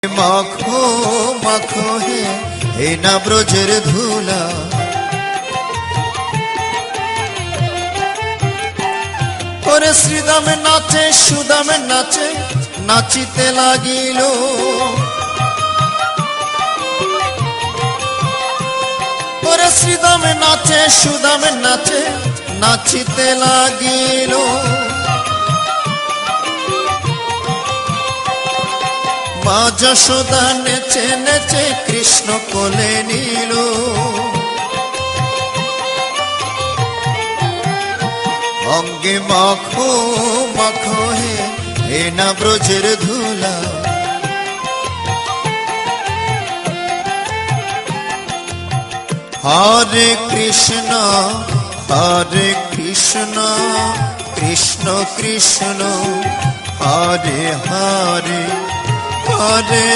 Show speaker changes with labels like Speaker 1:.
Speaker 1: মাখো মাখো হে না ব্রজের ধুলা, ওরে শ্রীদামে নাচে সুদামে নাচে, নাচিতে লাগিল। ওরে শ্রীদামে নাচে সুদামে নাচে, নাচিতে লাগিল। মা যশোদা নেচে নেচে কৃষ্ণ কোলে নিল। অঙ্গে মাখো মাখো হে না ব্রজের ধুলা, হরে কৃষ্ণ কৃষ্ণ কৃষ্ণ হরে হরে, হরে